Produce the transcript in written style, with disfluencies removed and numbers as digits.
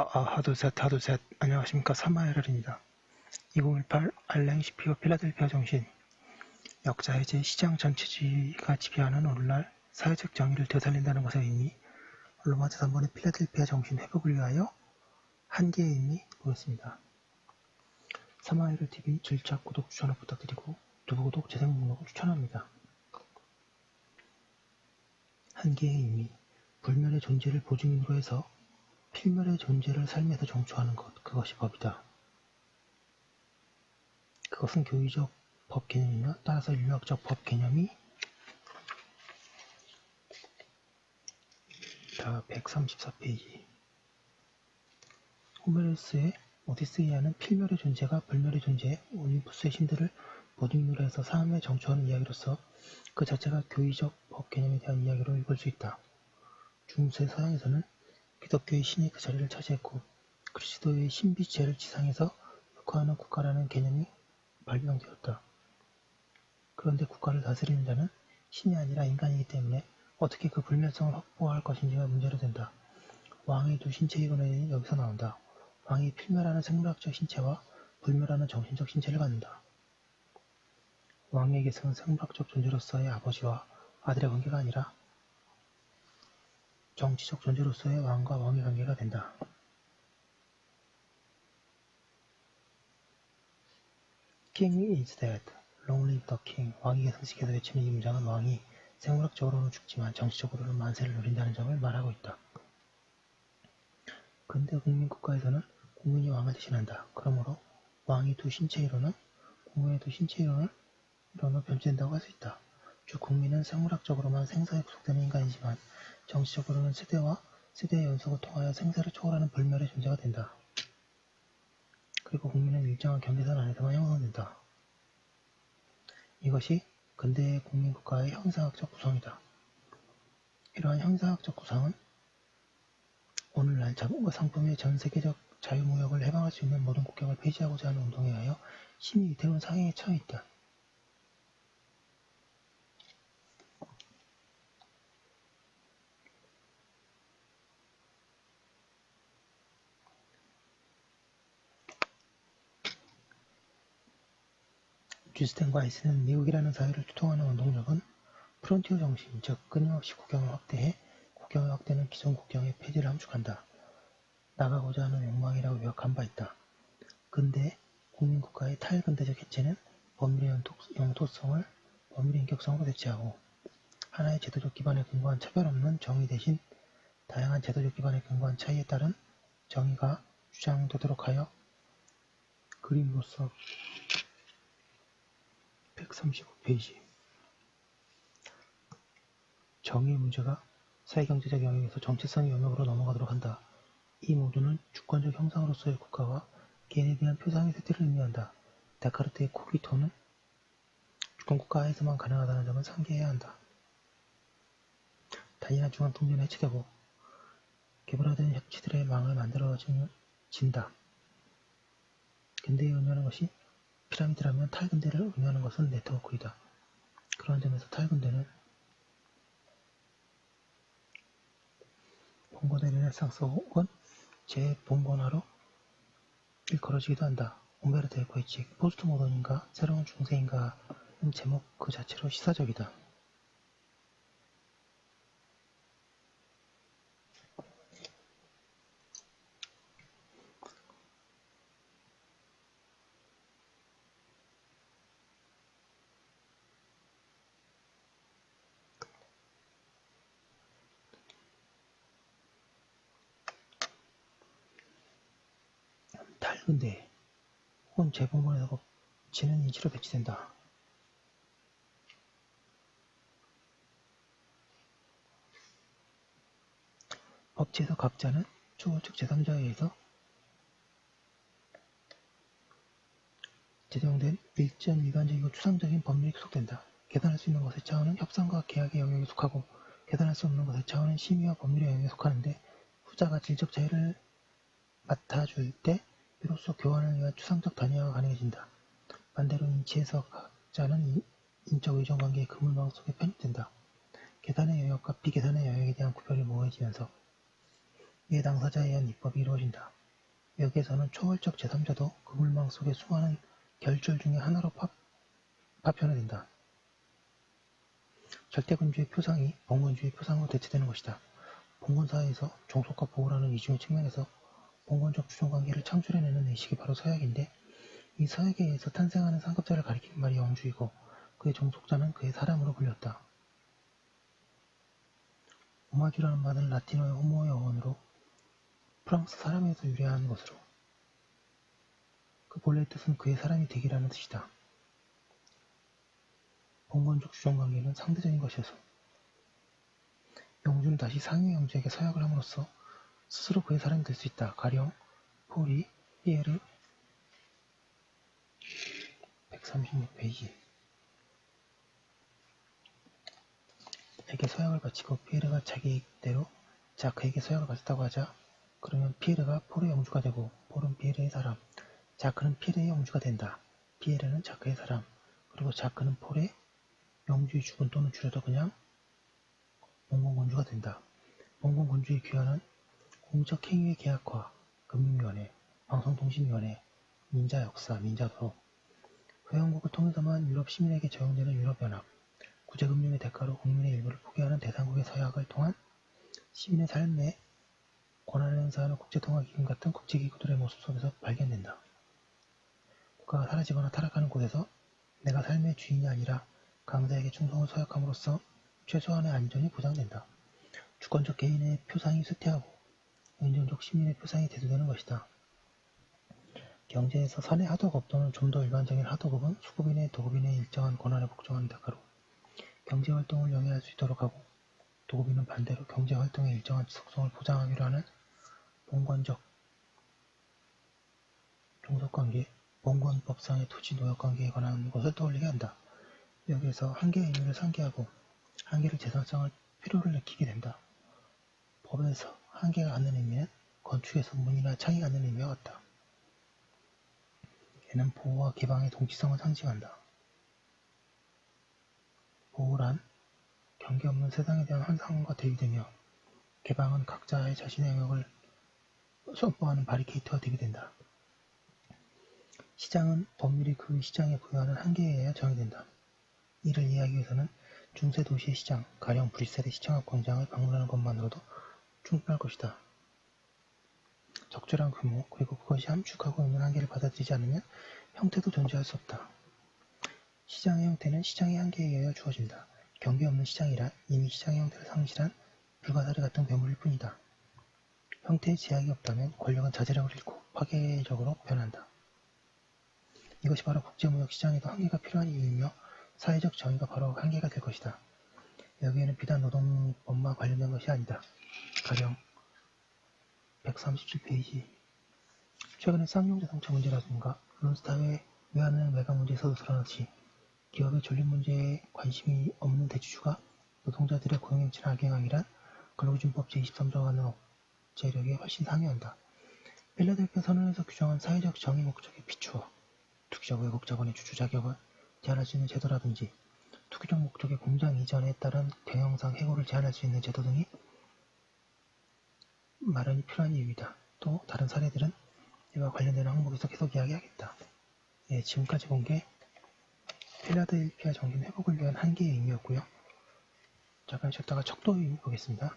하두셋. 안녕하십니까. 사마에럴입니다. 2018 알랭 시피오 필라델피아 정신. 역사해제 시장 전체주의가 지배하는 오늘날 사회적 정의를 되살린다는 것의 의미, 로마 제3번의 필라델피아 정신 회복을 위하여 한계의 의미 보겠습니다. 사마에럴 TV 질차 구독 추천을 부탁드리고 두부구독 재생 목록을 추천합니다. 한계의 의미, 불멸의 존재를 보증인으로 해서 필멸의 존재를 삶에서 정초하는 것, 그것이 법이다. 그것은 교의적 법 개념이며 따라서 윤리학적 법 개념이 134페이지. 호메로스의 오디세이아는 필멸의 존재가 불멸의 존재, 올림푸스의 신들을 보증인으로 해서 삶에 정초하는 이야기로서 그 자체가 교의적 법 개념에 대한 이야기로 읽을 수 있다. 중세 서양에서는 기독교의 신이 그 자리를 차지했고 그리스도의 신비체를 지상에서 흑화하는 국가라는 개념이 발명되었다. 그런데 국가를 다스리는 자는 신이 아니라 인간이기 때문에 어떻게 그 불멸성을 확보할 것인지가 문제로 된다. 왕의 두 신체 이론이 여기서 나온다. 왕이 필멸하는 생물학적 신체와 불멸하는 정신적 신체를 갖는다. 왕에게서는 생물학적 존재로서의 아버지와 아들의 관계가 아니라 정치적 존재로서의 왕과 왕의 관계가 된다. King is dead. Long live the king. 왕이 계승식에서 외치는 이 문장은 왕이 생물학적으로는 죽지만 정치적으로는 만세를 누린다는 점을 말하고 있다. 근대 국민국가에서는 국민이 왕을 대신한다. 그러므로 왕이 두 신체 이론은 국민의 두 신체 이론으로 변질된다고 할 수 있다. 즉 국민은 생물학적으로만 생사에 구속되는 인간이지만 정치적으로는 세대와 세대의 연속을 통하여 생사를 초월하는 불멸의 존재가 된다. 그리고 국민은 일정한 경계선 안에서만 형성된다. 이것이 근대의 국민국가의 형상학적 구성이다. 이러한 형상학적 구성은 오늘날 자본과 상품의 전 세계적 자유무역을 해방할 수 있는 모든 국경을 폐지하고자 하는 운동에 의하여 심히 위태로운 상황에 처해 있다. 주스텐과 아이스는 미국이라는 사회를 투통하는 운동력은 프론티어 정신, 즉 끊임없이 국경을 확대해 국경의 확대는 기존 국경의 폐지를 함축한다. 나가고자 하는 욕망이라고 요약한 바 있다. 근대 국민국가의 탈근대적 해체는 법률의 영토성을 법률의 인격성으로 대체하고 하나의 제도적 기반에 근거한 차별 없는 정의 대신 다양한 제도적 기반에 근거한 차이에 따른 정의가 주장되도록 하여 그림으로써 135페이지. 정의의 문제가 사회경제적 영역에서 정체성의 영역으로 넘어가도록 한다. 이 모두는 주권적 형상으로서의 국가와 개인에 대한 표상의 쇠퇴를 의미한다. 데카르트의 코기토는 주권국가 하에서만 가능하다는 점을 상기해야 한다. 단일한 중앙통제는 해체되고 개발화된 협치들의 망을 만들어진다. 근대에 의미하는 것이 피라미드라면 탈근대를 의미하는 것은 네트워크이다. 그러한 점에서 탈근대는 봉건의 르네상스 혹은 재봉건화로 일컬어지기도 한다. 옴베르토 에코의 책 포스트 모던인가 새로운 중세인가는 제목 그 자체로 시사적이다. 탈근대 혹은 재봉건에서 거치는 인치로 배치된다. 법치에서 각자는 초월적 제3자에 의해서 제정된 일전 일관적이고 추상적인 법률이 구속된다. 계산할 수 있는 것의 차원은 협상과 계약의 영역에 속하고 계산할 수 없는 것의 차원은 심의와 법률의 영역에 속하는데 후자가 질적 차이를 맡아줄 때 비로소 교환을 위한 추상적 단위화가 가능해진다. 반대로 인치에서 각자는 인적 의존관계의 그물망 속에 편입된다. 계산의 영역과 비계산의 영역에 대한 구별이 모호해지면서 이에 당사자에 의한 입법이 이루어진다. 여기에서는 초월적 제3자도 그 물망 속의 수많은 결절 중의 하나로 파편화된다. 절대군주의 표상이 봉건주의 표상으로 대체되는 것이다. 봉건사회에서 종속과 보호라는 이중의 측면에서 봉건적 주종관계를 창출해내는 의식이 바로 서약인데, 이 서약에 의해서 탄생하는 상급자를 가리키는 말이 영주이고 그의 종속자는 그의 사람으로 불렸다. 오마주라는 말은 라틴어의 호모의 어원으로 프랑스 사람에서 유래한 것으로 그 본래의 뜻은 그의 사람이 되기라는 뜻이다. 봉건적 주종관계는 상대적인 것이어서 영주는 다시 상위 영주에게 서약을 함으로써 스스로 그의 사람이 될 수 있다. 가령 폴이 피에르 136페이지 에게 서약을 바치고 피에르가 자기대로 자크에게 서약을 받았다고 하자, 그러면 피에르가 폴의 영주가 되고 폴은 피에르의 사람, 자크는 피에르의 영주가 된다. 피에르는 자크의 사람, 그리고 자크는 폴의 영주의 주군 또는 줄여도 그냥 봉건군주가 된다. 봉건군주의 귀환은 공적행위의 계약화, 금융위원회, 방송통신위원회, 민자역사, 민자도로, 회원국을 통해서만 유럽 시민에게 적용되는 유럽연합, 구제금융의 대가로 국민의 일부를 포기하는 대상국의 서약을 통한 시민의 삶에 권한을 행사하는 국제통화기금 같은 국제기구들의 모습 속에서 발견된다. 국가가 사라지거나 타락하는 곳에서 내가 삶의 주인이 아니라 강자에게 충성을 서약함으로써 최소한의 안전이 보장된다. 주권적 개인의 표상이 쇠퇴하고 인정적 시민의 표상이 대두되는 것이다. 경제에서 사내 하도급 또는 좀 더 일반적인 하도급은 수급인의 도급인의 일정한 권한에 복종하는 대가로 경제활동을 영위할 수 있도록 하고, 도급인은 반대로 경제활동의 일정한 지속성을 보장하기로 하는 봉건적 종속관계, 봉건법상의 토지-노역관계에 관한 것을 떠올리게 한다. 여기에서 한계의 의미를 상기하고 한계를 재설정할 필요를 느끼게 된다. 법에서 한계가 갖는 의미는 건축에서 문이나 창이 갖는 의미와 같다. 얘는 보호와 개방의 동치성을 상징한다. 보호란 경계 없는 세상에 대한 환상과 대비되며, 개방은 각자의 자신의 영역을 선포하는 바리케이트가 대비된다. 시장은 법률이 그 시장에 부여하는 한계에 의해 정의된다. 이를 이해하기 위해서는 중세 도시의 시장, 가령 브뤼셀의 시청 앞 광장을 방문하는 것만으로도 충분할 것이다. 적절한 규모, 그리고 그것이 함축하고 있는 한계를 받아들이지 않으면 형태도 존재할 수 없다. 시장의 형태는 시장의 한계에 의하여 주어진다. 경계 없는 시장이란 이미 시장의 형태를 상실한 불가사리 같은 괴물일 뿐이다. 형태에 제약이 없다면 권력은 자제력을 잃고 파괴적으로 변한다. 이것이 바로 국제무역시장에도 한계가 필요한 이유이며 사회적 정의가 바로 한계가 될 것이다. 여기에는 비단 노동법만 관련된 것이 아니다. 가령 137페이지 최근의 쌍용자동차 문제라든가 론스타의 외환은행 매각 문제에서도 드러났지, 기업의 존립 문제에 관심이 없는 대주주가 노동자들의 고용행치를 악행하기란 근로기준법 제23조가 갖는 억제력에 훨씬 상회한다. 필라델피아 선언에서 규정한 사회적 정의 목적에 비추어 투기적 외국 자본의 주주 자격을 제한할 수 있는 제도라든지, 투기적 목적의 공장 이전에 따른 경영상 해고를 제한할 수 있는 제도 등이 마련이 필요한 이유이다. 또 다른 사례들은 이와 관련되는 항목에서 계속 이야기하겠다. 예, 지금까지 본 게 필라델피아 정신 회복을 위한 한계의 의미였고요. 잠깐 쉬었다가 척도의 의미 보겠습니다.